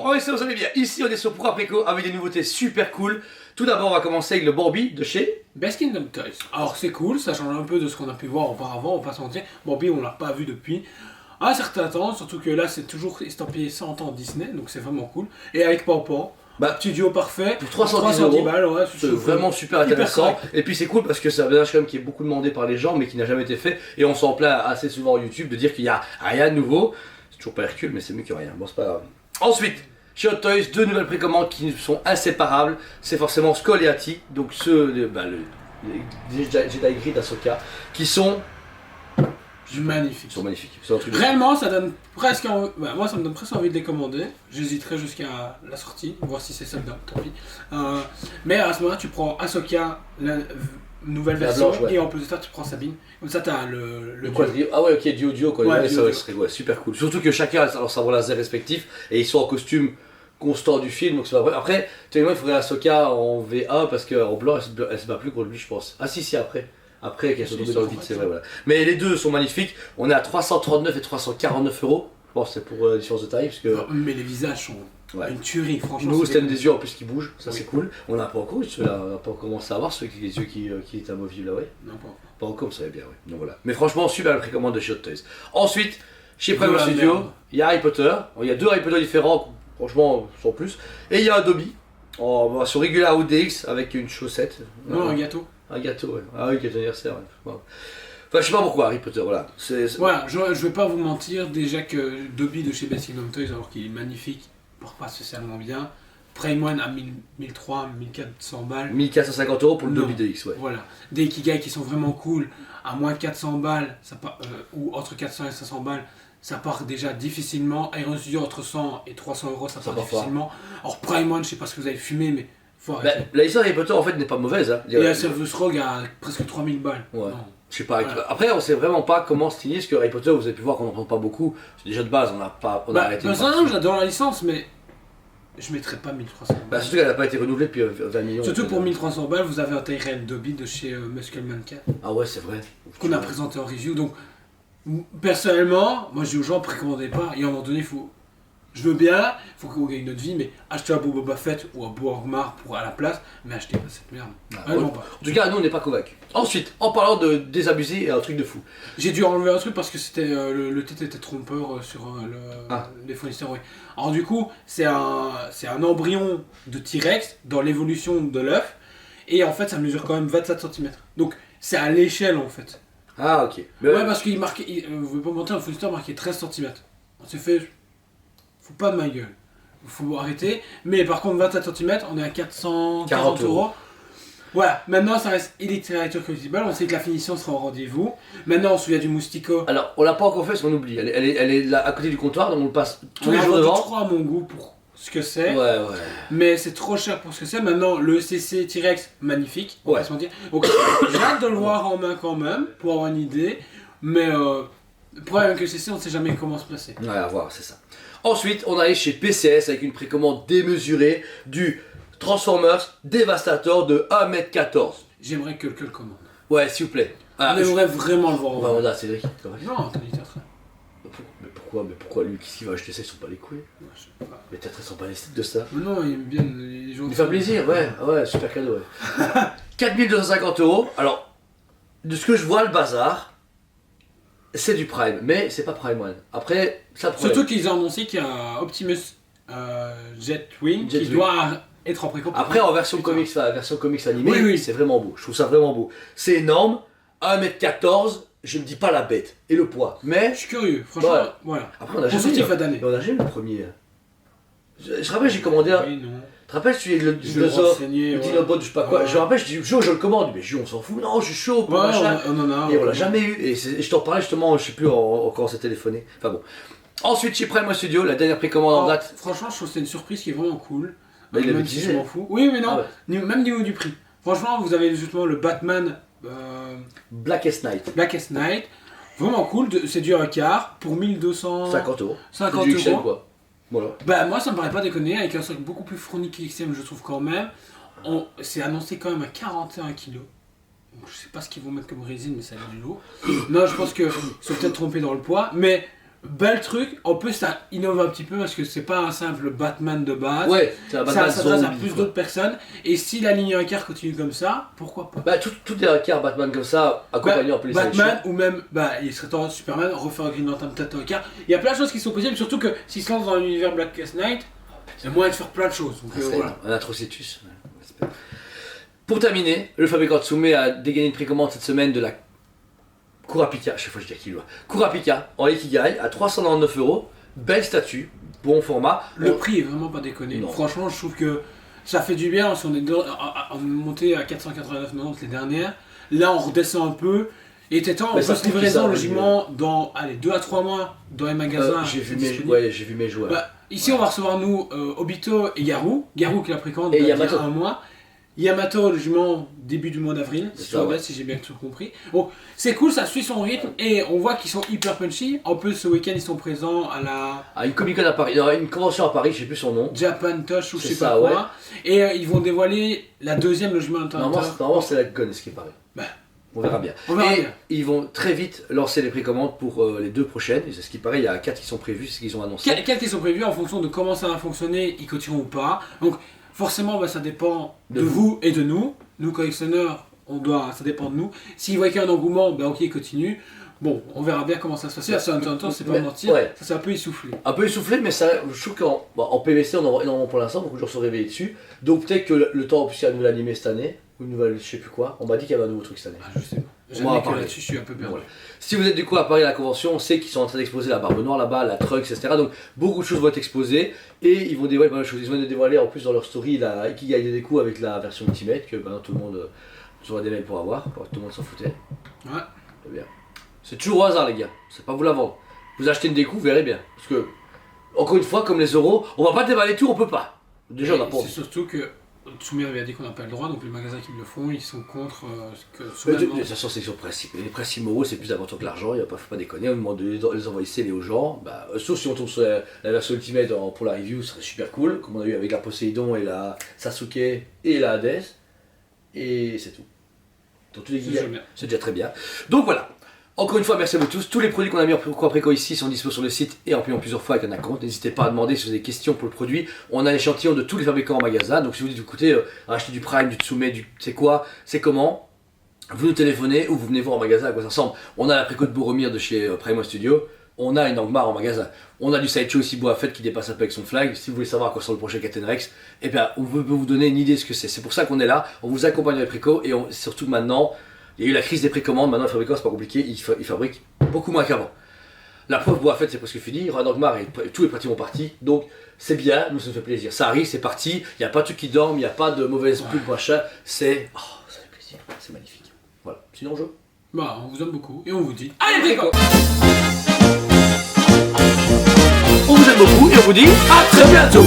on essaie, vous allez bien. Ici, on est sur Pour Après Co avec des nouveautés super cool. Tout d'abord, on va commencer avec le Bambi de chez Best Kingdom Toys. Alors c'est cool, ça change un peu de ce qu'on a pu voir auparavant, on va pas se mentir. Bambi, on l'a pas vu depuis un certain temps, surtout que là c'est toujours estampillé 100 ans Disney, donc c'est vraiment cool. Et avec Pampan, petit duo parfait. Pour 310 balles, ouais, c'est vraiment super intéressant. Et puis c'est cool parce que c'est un personnage quand même qui est beaucoup demandé par les gens mais qui n'a jamais été fait. Et on s'en plaint assez souvent sur YouTube de dire qu'il y a rien de nouveau. C'est toujours pas Hercule, mais c'est mieux que rien. Bon, c'est pas grave. Ensuite, chez Hot Toys, deux nouvelles précommandes qui sont inséparables. C'est forcément Skoll et Hattie, donc les Jedi Grid d'Ahsoka, qui sont magnifiques. Ils sont magnifiques. C'est un truc Réellement, ça donne presque moi ça me donne presque envie de les commander. J'hésiterai jusqu'à la sortie, voir si c'est sold out, tant pis. Mais à ce moment-là, tu prends Ahsoka, la nouvelle version, blanche, ouais. Et en plus de ça, tu prends Sabine. Comme ça, t'as le quadrille. Ah ouais, ok, duo quoi. Ouais, Ouais, duo. ça serait super cool. Surtout que chacun a leur sabre laser respectif et ils sont en costume constant du film, donc c'est pas vrai. Après, tellement il faudrait Ahsoka en VA parce qu'en blanc elle se bat plus contre lui, je pense. Ah si, après. Après qu'elle soit tombée dans le vide, c'est vrai, voilà. Mais les deux sont magnifiques. On est à 339 et 349 euros. Bon, c'est pour la différence de taille parce que. Mais les visages sont une tuerie, franchement. Nouveau système des yeux en plus qui bouge, ça Oui. c'est cool. On n'a pas encore eu ceux-là, on n'a pas commencé à voir ceux qui, les yeux qui étaient amovibles là, ouais. Non, pas. Pas encore, ça va bien, ouais. Donc voilà. Mais franchement, super la précommande de chez Hot Toys. Ensuite, chez De Prime la Studio, merde. il y a Harry Potter. Il y a deux Harry Potter différents, franchement, sans plus. Et il y a un Dobby en version Regular ou DX avec une chaussette. Non, un gâteau. Un gâteau, ouais. Ah oui, gâteau anniversaire, ouais. Wow. Enfin, je sais pas pourquoi Harry Potter, voilà. Voilà, je vais pas vous mentir, déjà que Dobby de chez Best Kingdom Toys, alors qu'il est magnifique, porte pas spécialement bien. Prime One à 1300, 1400 balles. 1450 euros pour le Non. Dobby DX, ouais. Voilà. Des Ikigai qui sont vraiment cool, à moins de 400 balles, ou entre 400 et 500 balles, ça part déjà difficilement. Iron Studio entre 100 et 300 euros, ça part part difficilement. Alors Prime One, je sais pas ce que vous avez fumé, mais faut Bah, arrêter. la histoire d'Harry Potter en fait n'est pas mauvaise, hein. Et la Service Rogue à presque 3000 balles. Ouais. Non. Je sais pas. Voilà. Après, on sait vraiment pas comment se parce que Harry Potter, vous avez pu voir qu'on n'en prend pas beaucoup. C'est déjà de base, on a arrêté. de Personnellement, partir. j'adore la licence, mais je mettrais pas 1300 balles. Bah, surtout qu'elle n'a pas été renouvelée depuis 20 millions. Surtout pour 1300 balles, vous avez un Tyrell Dobby de chez Muscleman 4 Ah ouais, c'est vrai. qu'on a présenté en review. Donc, personnellement, moi je dis aux gens, précommandez pas. Et à un moment donné, je veux bien, il faut qu'on gagne notre vie, mais achetez un beau Boba Fett ou un beau Orgmar à la place, mais achetez pas cette merde. Vraiment pas. En tout cas, nous, on n'est pas convaincus. Ensuite, en parlant de désabusé et un truc de fou. J'ai dû enlever un truc parce que c'était le titre était trompeur sur les fournisseurs. Oui. Alors du coup, c'est un embryon de T-Rex dans l'évolution de l'œuf, et en fait, ça mesure quand même 27 cm. Donc, c'est à l'échelle en fait. Ah, ok. Mais Ouais, parce qu'il marquait, vous pouvez pas mentir, le fournisseur marquait 13 cm. On s'est fait, faut pas de ma gueule. Faut arrêter. Mais par contre, 27 cm, on est à 440 euros. Voilà, maintenant ça reste Electric Collectible, on sait que la finition sera au rendez-vous. Maintenant on se souvient du Moustico. Alors, on l'a pas encore fait parce qu'on oublie. Elle est là à côté du comptoir, donc on le passe tous On les a jours vendu devant. 3 à mon goût pour ce que c'est. Ouais. Mais c'est trop cher pour ce que c'est. Maintenant le CC T-Rex, magnifique, on va Ouais. pas se mentir. Donc j'ai hâte de le voir en main quand même, pour avoir une idée. Mais le problème avec le CC, on ne sait jamais comment se placer. Ouais, à voir, c'est ça. Ensuite, on arrive chez PCS avec une précommande démesurée du Transformers Devastator de 1m14. J'aimerais que le commande. Ouais, s'il vous plaît. On aimerait vraiment le voir en On va vrai. demander à Cédric. quand même. Non, Anthony Tartra. Mais pourquoi lui, qu'est-ce qu'il va acheter ça, ils sont pas les couilles. Ouais, je sais pas. Mais peut-être ils sont pas les sites de ça. Mais non, il aime bien les gens. Lui faire plaisir, ouais, super cadeau, ouais. 4250 euros. Alors, de ce que je vois, le bazar, c'est du Prime, mais c'est pas Prime One. Après, ça problème. Surtout qu'ils ont annoncé qu'il y a Optimus Jetwing qui Jetwing. doit être en précommande. Après, en version Putain. comics, animée, Oui. c'est vraiment beau. Je trouve ça vraiment beau. C'est énorme. 1m14, je ne dis pas la bête. Et le poids. Mais, Je suis curieux, franchement, Ouais. voilà. après, on a Pour jamais eu. sortir fin d'année. Mais on a jamais eu le premier. Je rappelle, j'ai commandé un. Oui, non. Tu te rappelles, celui avec le Je vais me dinosaure, renseigner, le ouais. Dinobot, je sais pas quoi. Ouais. Je me rappelle, je dis, Jo, je le commande. Mais Jo, on s'en fout. Non, je suis chaud pour Ouais, machin. on en a. Et on l'a jamais eu. Et je t'en parlais justement, je sais plus quand on s'est téléphoné. Enfin bon. Ensuite, chez Prime Studio, la dernière précommande en Oh, date. franchement, je trouve que c'est une surprise qui est vraiment cool. Bah, il avait Même si teasé. je m'en fous. Oui, mais non, Ah ouais. même niveau du prix. Franchement, vous avez justement le Batman Blackest Night. Blackest Night. Vraiment cool, c'est du quart pour 1200. 50 euros. 50 C'est du XL, euros. quoi. Voilà. Bah moi ça me paraît pas déconner, avec un sac beaucoup plus fourni que XM je trouve quand même. C'est annoncé quand même à 41 kg. Je sais pas ce qu'ils vont mettre comme résine mais ça a l'air du lourd. Non je pense que ils sont peut-être trompés dans le poids, mais bel truc. En plus, ça innove un petit peu parce que c'est pas un simple Batman de base. Ouais, c'est un Batman Ça s'adresse à zombie, plus quoi. d'autres personnes. Et si la ligne Icar continue comme ça, pourquoi pas? Bah, toutes les cartes Batman comme ça, accompagnées en PlayStation. Batman ou même, il serait temps Superman, refaire Green Lantern peut-être en Icar. Il y a plein de choses qui sont possibles, surtout que s'il se lance dans l'univers Blackest Night, il y a moyen de faire plein de choses. Donc, voilà. Un Atrocitus. Ouais. Pour terminer, le fabricant Tsume a dégainé une précommande cette semaine de la Kurapika, chaque fois je dis à qui doit. Kurapika en Ikigai à 399 €. Belle statue, bon format. Le prix est vraiment pas déconné. Non. Franchement, je trouve que ça fait du bien. Si on est monté à 489,90 les dernières, là on redescend un peu. Et était temps, on Mais peut ça se coûte livrer ça, ça oui, logiquement dans 2 à 3 mois dans les magasins. J'ai vu, disponibles. j'ai vu mes joueurs. Ici, on va recevoir nous Obito et Garou. Garou qui l'a précommande Et il y a Yamato. un mois. Yamato, logiquement, début du mois d'avril, C'est si, ça, ouais. si j'ai bien tout compris. Bon, c'est cool, ça suit son rythme et on voit qu'ils sont hyper punchy. En plus, ce week-end, ils sont présents à la Ah, une Comic Con à Paris, il y aura une convention à Paris, je sais plus son nom. Japan Touch ou je C'est sais ça, pas quoi. ouais. Et ils vont dévoiler la deuxième logement Normalement, Hunter. c'est la Gun, ce qui paraît. Bah, On verra bien. on verra Et bien. ils vont très vite lancer les précommandes pour les 2 prochaines. Et c'est ce qui paraît, il y a 4 qui sont prévus, c'est ce qu'ils ont annoncé. Quels qui sont prévus en fonction de comment ça va fonctionner, ils continueront ou pas. Donc, forcément, ça dépend de vous et de nous. Nous, collectionneurs, ça dépend de nous. S'ils voient qu'il y a un engouement, ok, ils continuent. Bon, on verra bien comment ça se passe. Sur Hunter, c'est pas Mais, mentir, ouais. ça s'est un peu essoufflé. Un peu essoufflé, mais ça, je trouve qu'en PVC, on en voit énormément pour l'instant, beaucoup de gens sont réveillés dessus. Donc peut-être que le temps, puisqu'il y a un nouvel animé cette année, ou une nouvelle, je sais plus quoi, on m'a dit qu'il y avait un nouveau truc cette année. Je sais pas. On Jamais va en que parler. là-dessus, je suis un peu perdu. Voilà. Si vous êtes du coup à Paris à la convention, on sait qu'ils sont en train d'exposer la Barbe Noire là-bas, la Trunks, etc. Donc beaucoup de choses vont être exposées et ils vont dévoiler pas mal de choses. Ils vont dévoiler en plus dans leur story la Ikigai des coups avec la version Ultimate que maintenant tout le monde aura des mails pour avoir, tout le monde s'en foutait. Ouais. Très bien. C'est toujours au hasard les gars, c'est pas vous la vendre. Vous achetez une déco, vous verrez bien. Parce que, encore une fois, comme les euros, on va pas déballer tout, on peut pas. Déjà on a pas C'est envie. surtout que Tsumi avait dit qu'on n'a pas le droit, donc les magasins qui le font, ils sont contre ce que Mais soudainement- de toute façon, c'est sur le principe. Les principes moraux, c'est plus important que l'argent, faut pas déconner. Au moment de les envoyer sceller aux gens, sauf si on tombe sur la version Ultimate pour la review, ce serait super cool, comme on a eu avec la Poséidon et la Sasuke et la Hades. Et c'est tout. Dans tous les C'est guillemets, déjà bien. c'est déjà très bien. Donc voilà. Encore une fois, merci à vous tous. Tous les produits qu'on a mis en préco ici sont disponibles sur le site et en payant plusieurs fois avec un compte. N'hésitez pas à demander si vous avez des questions pour le produit. On a l'échantillon de tous les fabricants en magasin. Donc si vous dites, écoutez, acheter du Prime, du Tsume, c'est quoi, c'est comment, vous nous téléphonez ou vous venez voir en magasin à quoi ça ressemble. On a la préco de Boromir de chez Prime Studio. On a une Angmar en magasin. On a du Sideshow aussi Boa Fett qui dépasse un peu avec son flag. Si vous voulez savoir à quoi ressemble le prochain Captain Rex, eh bien, on peut vous donner une idée de ce que c'est. C'est pour ça qu'on est là. On vous accompagne dans les précos et surtout maintenant, il y a eu la crise des précommandes. Maintenant, les fabricants, c'est pas compliqué. Ils fabriquent beaucoup moins qu'avant. La preuve, Boa Fett, c'est presque fini. Ranogmar, tous les pratiquement partis. Donc, c'est bien. Nous, ça nous fait plaisir. Ça arrive, c'est parti. Il n'y a pas de trucs qui dorment. Il n'y a pas de mauvaise pub, machin. Ça fait plaisir. C'est magnifique. Voilà. Sinon, jeu. On vous aime beaucoup et on vous dit allez, préco. On vous aime beaucoup et on vous dit à très bientôt.